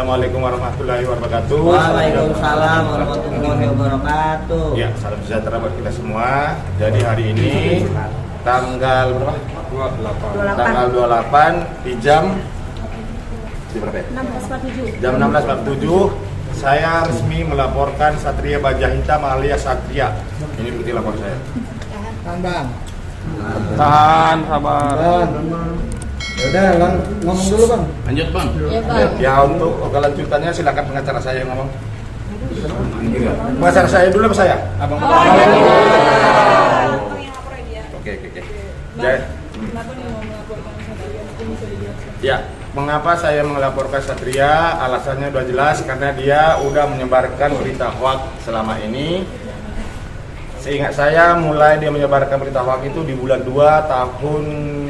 Assalamualaikum warahmatullahi wabarakatuh. Waalaikumsalam warahmatullahi wabarakatuh. Ya, salam sejahtera buat kita semua. Jadi hari ini tanggal berapa? 28. Tanggal 28 di jam berapa ya? 16.47. Jam 16.47 saya resmi melaporkan Satria Baja Hitam alias Satria. Ini bukti lapor saya. Tahan, sabar. Yaudah, ngomong dulu bang. Lanjut bang. Ya, Bang. Ya, untuk kelanjutannya silakan pengacara saya yang ngomong. Pengacara saya dulu apa saya? Abang. Oke. Ya, mengapa saya melaporkan Satria? Alasannya udah jelas karena dia udah menyebarkan berita hoax selama ini. Seingat saya mulai dia menyebarkan berita hoax itu di bulan 2 tahun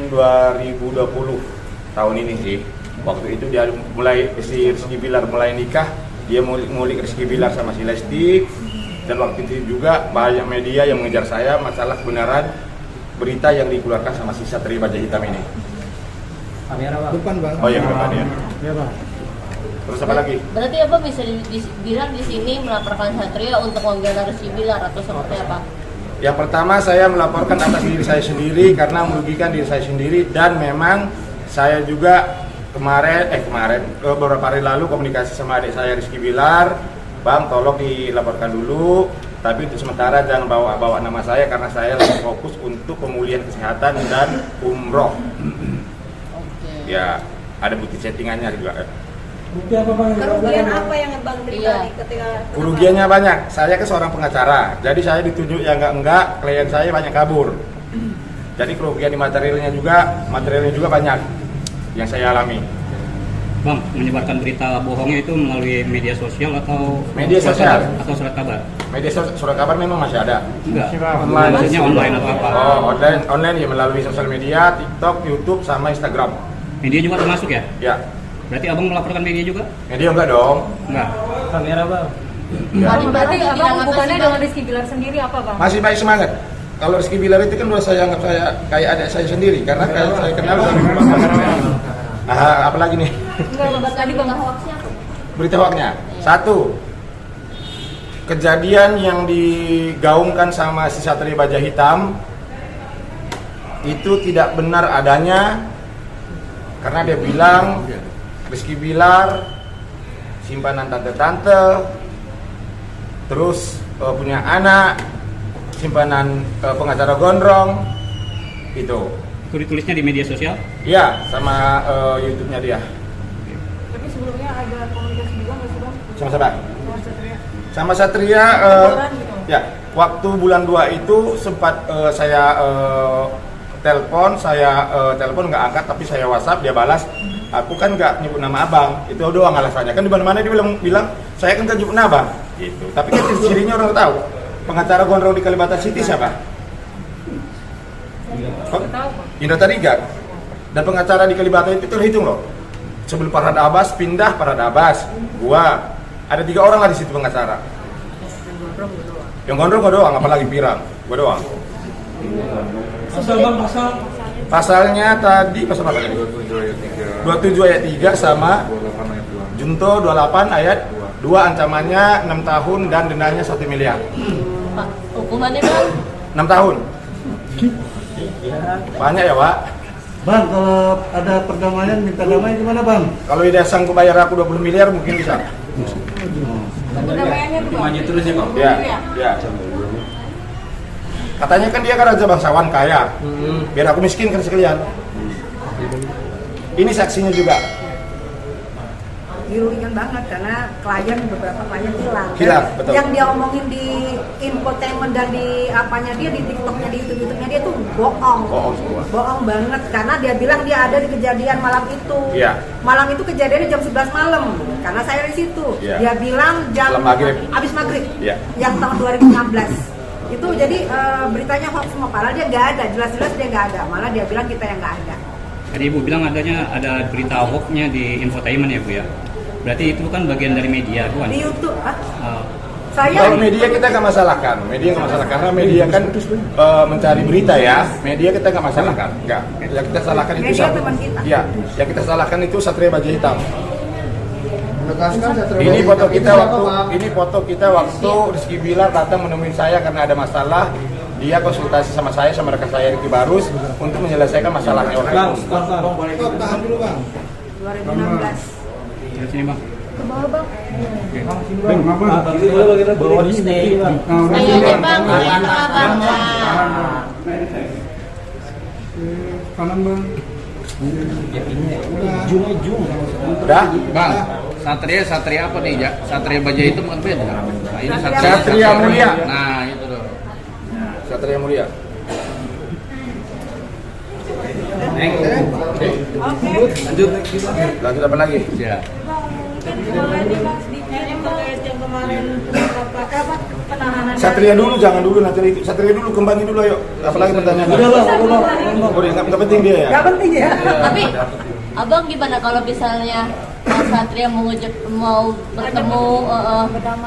2020 tahun ini sih. Waktu itu dia mulai si Rizky Bilar mulai nikah, dia ngulik Rizky Bilar sama si Lesti. Dan waktu itu juga banyak media yang mengejar saya masalah kebenaran berita yang dikeluarkan sama si Satria Baja Hitam ini. Kamera bang. Depan bang. Oh yang depan ya. Ya bang. Terus apa lagi? Berarti apa bisa dibilang di sini melaporkan Satria untuk membela Rizky Bilar atau seperti apa? Yang pertama saya melaporkan atas diri saya sendiri karena merugikan diri saya sendiri dan memang saya juga kemarin beberapa hari lalu komunikasi sama adik saya Rizky Bilar, bang tolong dilaporkan dulu, tapi untuk sementara jangan bawa nama saya karena saya lagi fokus untuk pemulihan kesehatan dan umroh. Oke. Ya ada bukti settingannya juga. Bukti apa bang? Kerugian apa yang Bang Iya. derita ketika Kerugiannya banyak. Saya kan seorang pengacara, jadi saya ditunjuk ya enggak, klien saya banyak kabur. Jadi kerugian di materialnya juga banyak yang saya alami. Bang, menyebarkan berita bohongnya itu melalui media sosial atau Media sosial. atau surat kabar? Media surat kabar memang masih ada. Enggak. Online. Maksudnya online atau apa? Oh, online ya melalui sosial media, TikTok, YouTube, sama Instagram. Media juga termasuk ya? Ya, Berarti abang melaporkan media juga? media enggak dong. Enggak. Kamera bang. Ya. berarti Bilang Abang apa hubungannya sih, dengan Bang? Rizky Bilar sendiri apa Bang? Masih baik semangat. Kalau Rizky Bilar itu kan udah saya anggap saya kayak adik saya sendiri karena kayak saya kenal dari apalagi nih Enggak, tadi Bang hoaxnya apa? berita hoaxnya. Satu, kejadian yang digaungkan sama si Satria Baja Hitam itu tidak benar adanya karena dia bilang Rizky Bilar simpanan tante-tante, terus punya anak simpanan pengacara gondrong itu. Itu ditulisnya di media sosial? Iya, sama YouTube-nya dia. Tapi sebelumnya ada komunikasi juga nggak sih Bang? Sama siapa? Sama Satria? Sama Satria Laporan gitu. ya, waktu bulan 2 itu sempat saya telepon nggak angkat tapi saya WhatsApp, dia balas, aku kan nggak nyebut nama abang, itu doang alasannya. Kan di mana-mana dia bilang saya kan nyebut nama abang gitu. Tapi kan cirinya orang tahu. Pengacara gondrong di Kalibata City siapa? Tahu Bang. Indra Tarigan. Dan pengacara di Kalibata itu terhitung loh. Sebelum Farhad Abbas pindah Farhad Abbas, gua ada 3 orang lah di situ pengacara. Yang gondrong gua doang, apalagi Pirang, gua doang. Pasal bang, pasal. Pasalnya tadi pasal apa tadi? 27 ayat 3 sama Junto 28 ayat 2 ancamannya 6 tahun dan dendanya 1 miliar. Pak, hukumannya kan 6 tahun. Banyak ya, Pak. Bang, kalau ada perdamaian, minta damai gimana bang? Kalau dia sanggup bayar aku 20 miliar mungkin bisa. Perdamaiannya tuh Bang. Maju terus ya bang? Ya. Katanya kan dia kan raja bangsawan kaya. Biar aku miskin kan sekalian. Ini saksinya juga. Dirugikan banget karena beberapa klien hilang. Hilang, Dan betul. Yang dia omongin di infotainment dan di apanya dia, di TikToknya, di YouTube-nya dia tuh bohong. Bohong semua. Bohong banget karena dia bilang dia ada di kejadian malam itu. Iya. Malam itu kejadiannya jam 11 malam karena saya di situ. Iya. Dia bilang jam Malam maghrib. habis maghrib. Iya. Yang tahun 2016. Itu jadi beritanya hoax semua, padahal dia nggak ada, jelas-jelas dia nggak ada, malah dia bilang kita yang nggak ada. Tadi ibu bilang ada berita hoaxnya di infotainment ya bu ya? Berarti itu kan bagian dari media bukan? Di YouTube, Kalau saya media kita nggak masalahkan, karena media kan mencari berita ya. Media kita nggak masalahkan, nggak. Yang kita salahkan itu Media teman kita. Ya, yang kita salahkan itu Satria Baja Hitam. Ini foto kita waktu Rizky Bilar datang menemui saya karena ada masalah. Dia konsultasi sama saya sama rekan saya Ricky Barus untuk menyelesaikan masalahnya orang itu. 2016. Sini bang. Ke bawah bang. Bawa di stay bang. Ayo deh bang, yang tengah bang. Kanan bang. Ujung. Udah? Bang, Satria apa nih, Jak? Satria Baja itu bukan beda. Nah, ini Satria Mulia. Nah, itu loh. Satria Mulia. Lanjut apa lagi? Ya. Satria dulu, jangan dulu nanti itu. Satria dulu, kembali dulu ayo. Apalagi pertanyaan? Nggak penting dia ya. Gak penting ya. Tapi abang gimana kalau misalnya Mas Satria mau bertemu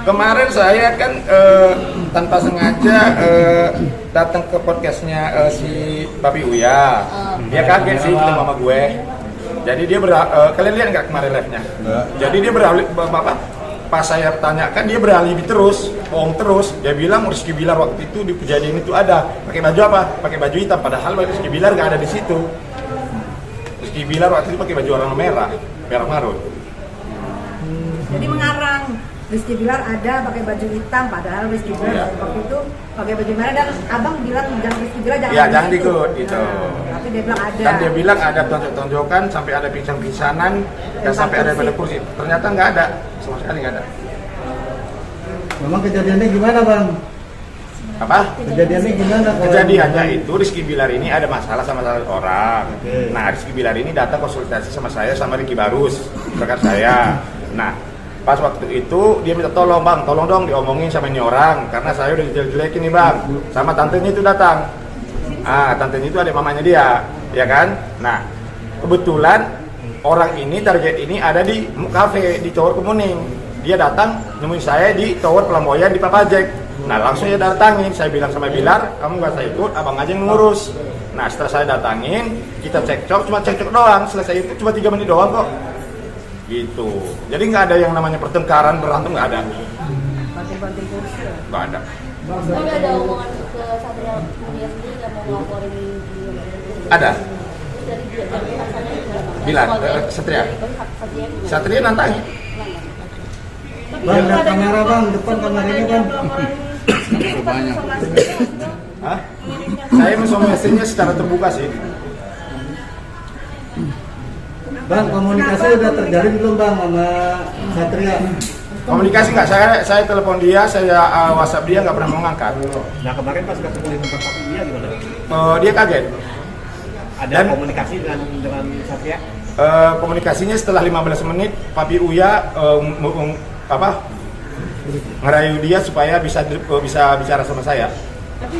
Kemarin saya kan tanpa sengaja datang ke podcastnya si Papi Uya. Dia kaget sih ketemu sama gue. Jadi dia kalian lihat nggak kemarin live-nya? Jadi dia beralih pas saya tanyakan dia beralibi terus, bohong terus. Dia bilang Rizky Bilar waktu itu di kejadian itu ada. Pakai baju apa? Pakai baju hitam. Padahal Rizky Bilar nggak ada di situ. Rizky Bilar waktu itu pakai baju warna merah marun. Jadi mengarang Rizky Bilar ada pakai baju hitam, padahal Rizky Bilar waktu itu pakai baju merah dan abang bilang jangan Rizky Bilar jangan. Ya jangan ikut gitu. Tapi dia bilang ada. Dan dia bilang ada tonjok-tonjokan sampai ada pingsan-pingsanan dan sampai ada pada kursi. Ternyata nggak ada, sama sekali nggak ada. Memang kejadiannya gimana bang? Apa? Kejadiannya gimana? Kejadiannya itu Rizky Bilar ini ada masalah sama salah orang. Nah Rizky Bilar ini datang konsultasi sama saya sama Ricky Barus, rekan saya. Nah pas waktu itu dia minta tolong bang, tolong dong diomongin sama ini orang karena saya udah dijelek-jelekin nih bang. Sama tantenya itu datang. Tantenya itu ada mamanya dia, ya kan? Nah kebetulan orang ini target ini ada di kafe di Tower Kemuning. Dia datang nemuin saya di Tower Pelamboyan di Papajek. Nah langsung saya datangin, saya bilang sama Bilar, kamu gak usah ikut, abang aja yang ngurus. Nah setelah saya datangin, kita cekcok, cuma cekcok doang, selesai itu cuma 3 menit doang kok. Gitu, jadi nggak ada yang namanya pertengkaran, berantem nggak ada. Banting-banting kursi. Nggak ada. udah ada omongan ke Satria Mulia sendiri nggak mau ngelaporin dia? Ada. Dari dia rasanya gimana? Bilar, Soalnya- Satria. Satria gimana? Satria nantangin. Bang, lihat kamera bang, depan kameranya bang. Banyak. Hah? Saya mensomasinya secara terbuka sih. Bang, komunikasi udah terjalin belum bang sama Satria? Komunikasi nggak, saya telepon dia, saya WhatsApp dia nggak pernah mau ngangkat. Nah kemarin pas ketemu di tempat Papi dia gimana? Dia kaget. Ada Dan- komunikasi dengan Satria? Komunikasinya setelah 15 menit Papi Uya ngerayu dia supaya bisa bicara sama saya.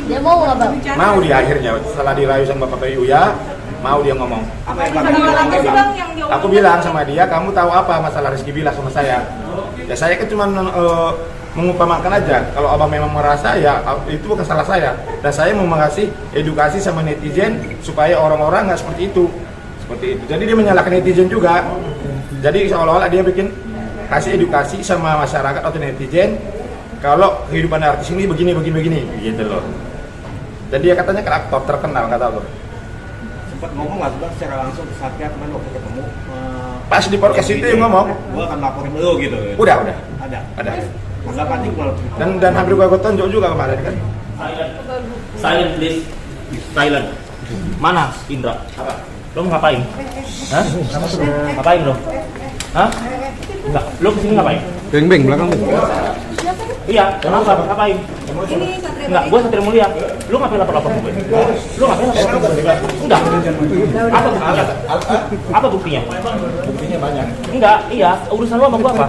Dia mau nggak bang? Mau dia akhirnya setelah dirayu sama Papi Uya, mau dia ngomong. Apa yang Bang? Aku bilang sama dia, kamu tahu apa masalah Rizky Bilar sama saya? Ya saya kan cuma mengumpamakan aja. Kalau abang memang merasa ya itu bukan salah saya. Dan saya mau mengasih edukasi sama netizen supaya orang-orang nggak seperti itu. Seperti itu. Jadi dia menyalahkan netizen juga. Jadi seolah-olah dia bikin kasih edukasi sama masyarakat atau netizen kalau kehidupan artis ini begini gitu loh. Dan dia katanya kan aktor terkenal, nggak tahu loh. Sempat ngomong nggak Bang secara langsung ke Satria kemarin waktu ketemu? Pas di podcast itu yang ngomong, Gua akan laporin lu gitu. udah. Ada. Anggapannya gimana? Dan hampir gua tonjok juga kemarin kan. Silent please. Silent. Mana Indra? Apa? Lo mau ngapain? Hah? Ngapain lo? Hah? Enggak, lo kesini ngapain? Beng belakang. Iya, kenapa? Ngapain? Ini Satria Enggak, gue Satria Mulia. Lu ngapain lapor gue? Lu ngapain lapor gue? Enggak. Apa buktinya? Apa buktinya? Buktinya banyak. Enggak, iya. Urusan lo sama gue apa?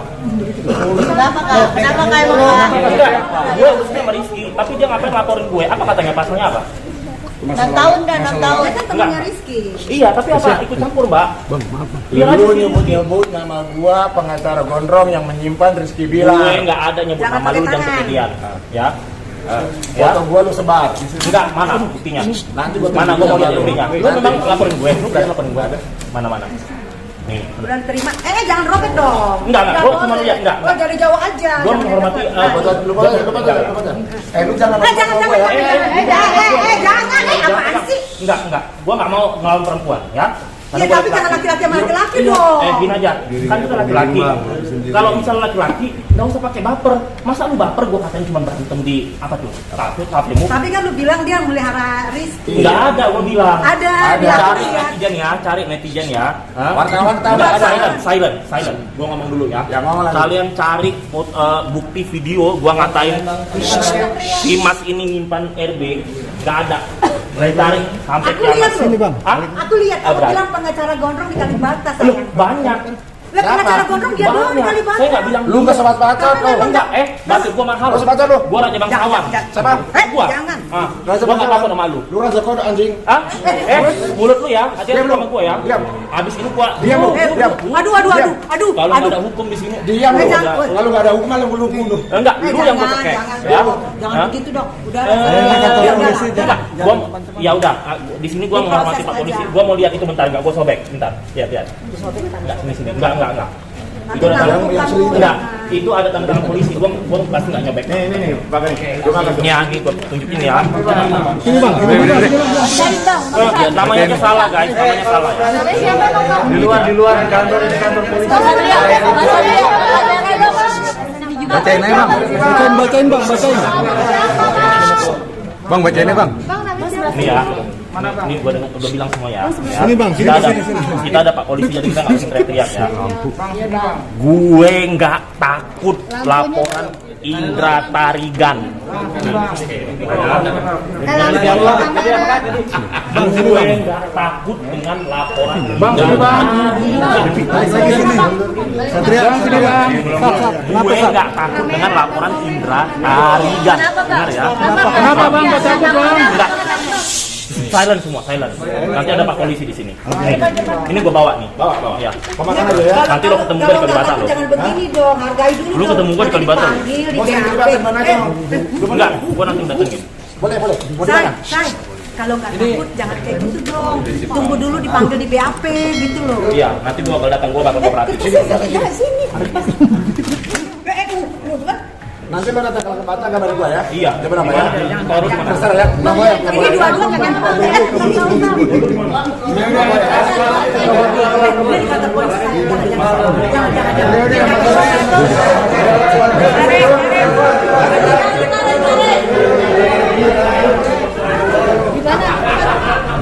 Kenapa kak? Kenapa kak emang kak? Enggak, gue urusannya sama Rizky. Tapi dia ngapain laporin gue? Apa katanya? Pasalnya apa? 6 tahun dan 6 tahun. Dia kan temannya Rizky. Iya, tapi apa? Ikut campur, Mbak. Bang, maaf. Biar aja Lu sih. nyebut nama gua pengacara gondrong yang menyimpan Rizky Bilar. Gue nggak ada nyebut Jangan nama lu pakai dan tangan. kejadian. Ya. Foto gua lu sebar. Enggak, mana buktinya? Nanti gua Mana tunjukin gue mau lihat sama lu. buktinya? Lu memang laporin gue, lu berani laporin gue? Mana? Nih. Udah terima. Jangan robek dong. Enggak, gua cuma boleh. lihat, enggak. Oh, dari jauh aja. Gua menghormati Lu jangan Jangan. Apaan sih? Enggak. Gua nggak mau ngelawan perempuan, ya. Ya tapi karena laki-laki sama laki-laki dong. Gini aja, kan itu laki-laki. Kalau misalnya laki-laki, nggak usah pakai baper. Masa lu baper, gua katanya cuma berantem di apa tuh? Kafe-mu. Tapi kan lu bilang dia melihara Rizky. Enggak ada, gua bilang. Ada. Cari netizen ya, cari netizen ya. Wartawan tahu Enggak, ada. silent. Gua ngomong dulu ya. Ya, ngomong lagi. Kalian cari bukti video gua ngatain si Mas ini nyimpan RB, enggak ada. Cari sampai Aku lihat Sini, Bang. Hah? Aku lihat kamu berani. bilang pengacara gondrong di Kalibata Lu sayang. banyak. Lah pengacara gondrong dia doang di Kalibata. Saya nggak bilang Lu nggak sebat bacot lu. enggak. Batu gua mahal. Lu sebat lu. Gua Raja Bangsawan. Siapa? Gua. Jangan. Gua nggak takut sama lu. Lu raja kode anjing. Ah? Mulut lu ya. Hati-hati Diam lu. sama gua ya. Diam. Abis ini gua. Diam lu. Diam. Aduh. Kalau nggak ada hukum di sini. Diam lu. jangan. Kalau nggak ada hukuman lu bunuh. Enggak, lu yang gua pakai. Ya. Jangan Hah? begitu dong. Udah. Enggak, gua ya udah, di sini gua menghormati Pak Polisi. Gua mau lihat itu bentar, enggak gua sobek. Bentar. Lihat. Enggak, sini. Enggak. Itu ada enggak, itu ada tanda tangan polisi. Gua pasti enggak nyobek. Nih, pakai. Ini ya, ini gua tunjukin ya. Sini bang. Ya, namanya aja salah, guys. Namanya salah ya. Di luar kantor polisi. Bacain aja bang. Bacain bang. Bang bacain aja bang. Ini ya. Ini gua bilang semua ya. Sini, Bang. Sini, sini. Kita ada Pak Polisi, jadi kita nggak bisa teriak ya. Gue nggak takut laporan Indra Tarigan. Gue nggak takut dengan laporan. Bang, sini bang. Satria sini bang. Gue nggak takut dengan laporan Indra Tarigan. Dengar ya. Kenapa bang? Gak takut bang? Enggak. Silent semua, silent. Nanti ada Pak Polisi di sini. Ini gue bawa nih. Bawa ya. Pemakan aja ya. Nanti lo ketemu gue di Kalibata lo. Jangan begini dong, hargai dulu. Lu ketemu gua di Kalibata. Dipanggil, di Bos yang BAP. Kalibata mana aja bang? Enggak, gue nanti datengin. Boleh. Mau di Say, mana? kalau nggak takut jangan kayak gitu dong. Tunggu dulu dipanggil di BAP gitu loh. Iya, nanti gue bakal datang, gue bakal kooperatif. Sini. Nanti lo datang ke Kalibata kabarin gua ya. Iya. Jam berapa ya? Taruh di mana? Terserah ya. Bang ya. Ini dua-dua kan yang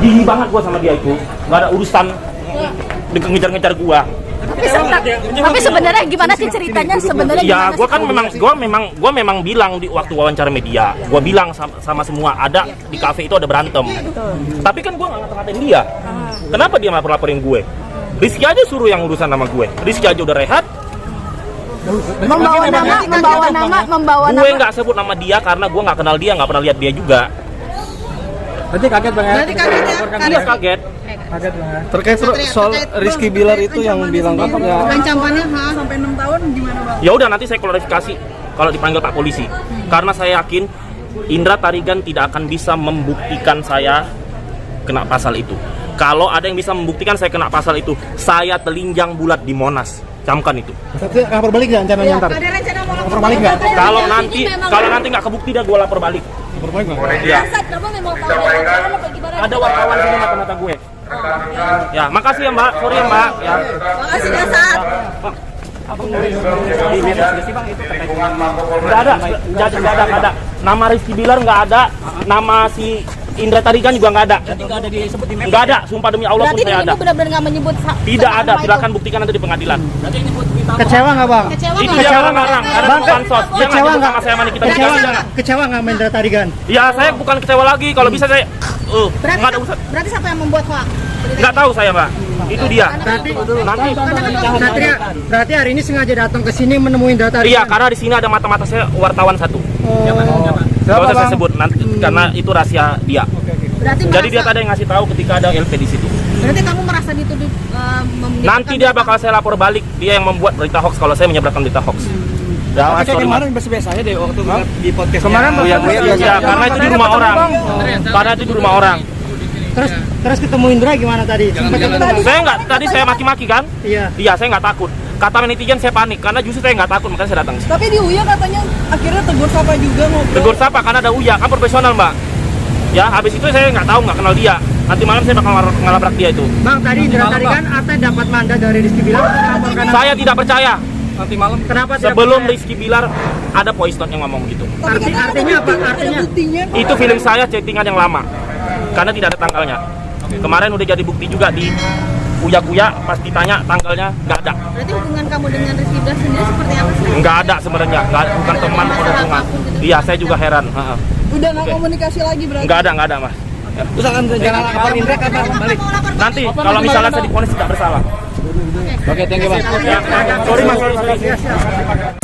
Gini banget gue sama dia itu, nggak ada urusan ngejar-ngejar gue. Tapi sebenarnya gimana sih ceritanya sebenarnya? Ya, gue kan memang bilang di waktu wawancara media, gue bilang sama semua ada di kafe itu ada berantem. Tapi kan gue nggak ngata-ngatain dia. Kenapa dia laporin gue? Rizky aja suruh yang urusan sama gue. Rizky aja udah rehat. Membawa nama. Gue nggak sebut nama dia karena gue nggak kenal dia, nggak pernah lihat dia juga. Nanti kaget bang ya? Iya kaget. Terkait soal Rizky Bilar itu yang bilang katanya ancamannya sampai 6 tahun gimana bang? Ya udah nanti saya klarifikasi kalau dipanggil Pak Polisi. Karena saya yakin Indra Tarigan tidak akan bisa membuktikan saya kena pasal itu. Kalau ada yang bisa membuktikan saya kena pasal itu, saya telinjang bulat di Monas. Camkan itu. Satria lapor balik nggak rencananya ntar? Ada rencana mau Lapor balik nggak? Kalau nanti nggak kebukti dah gue lapor balik. Lapor balik nggak? Ya. Kamu memang tahu apa gimana? Ada wartawan sini mata gue. Ya, makasih ya Mbak. Sorry ya Mbak. Ya. Makasih Dasar. Nggak ada. Nama Rizky Bilar nggak ada. Nama si Indra Tarigan juga nggak ada. Nggak ada. Sumpah demi Allah pun Berarti saya ada. ini benar-benar nggak menyebut Tidak ada. Silakan buktikan nanti di pengadilan. Kecewa nggak bang? Itu dia ngarang. Ada bansos. Dia Kecewa nggak nggak? sama saya kita Kecewa bicara. nggak? Kecewa nggak Indra Tarigan? Ya saya bukan kecewa lagi. Kalau bisa saya nggak ada urusan. Berarti siapa yang membuat hoax? Nggak tahu saya Mbak. Itu dia. Nanti. Satria, berarti hari ini sengaja datang ke sini menemui Indra Tarigan? Iya, karena di sini ada mata-mata saya wartawan satu. Gak usah saya sebut nanti karena itu rahasia dia. Berarti Jadi dia tadi yang ngasih tahu ketika ada LP di situ. Berarti kamu merasa dituduh Nanti dia bakal saya lapor balik. Dia yang membuat berita hoax kalau saya menyebarkan berita hoax. Ya, sorry, Mas. biasa aja deh waktu di podcast. Kemarin ya, karena itu di rumah orang. Karena itu di rumah orang. Terus ketemu Indra gimana tadi? Sempat Jangan-jangan ketemu? Saya nggak, tadi saya maki-maki kan? Iya. Iya, saya nggak takut. Kata netizen saya panik karena justru saya nggak takut, makanya saya datang. Tapi di Uya katanya akhirnya tegur sapa juga ngobrol. Tegur siapa? Karena ada Uya, kan profesional mbak. Ya, habis itu saya nggak tahu, nggak kenal dia. Nanti malam saya bakal ngelabrak dia itu. Bang, tadi Indra tadi kan Ate dapat mandat dari Rizky Bilar untuk melaporkan. Saya tidak percaya. Nanti malam. Kenapa tidak Sebelum percaya? Rizky Bilar ada voice note yang ngomong gitu. Tapi katanya Artinya apa? Ada Artinya? buktinya. Itu film saya chattingan yang lama. Karena tidak ada tanggalnya. Kemarin udah jadi bukti juga di Uya-Kuya, pas ditanya tanggalnya nggak ada. Berarti hubungan kamu dengan Rizky Bilar sendiri seperti apa sih? Nggak ada sebenarnya, bukan teman, bukan hubungan. Iya, saya juga heran. Ha-ha. Udah nggak komunikasi lagi berarti. Nggak ada mas. Terus akan rencana lapor Indra kapan balik? Nanti kalau misalnya saya diponis tidak bersalah. Oke, thank you bang. Sorry mas, sorry.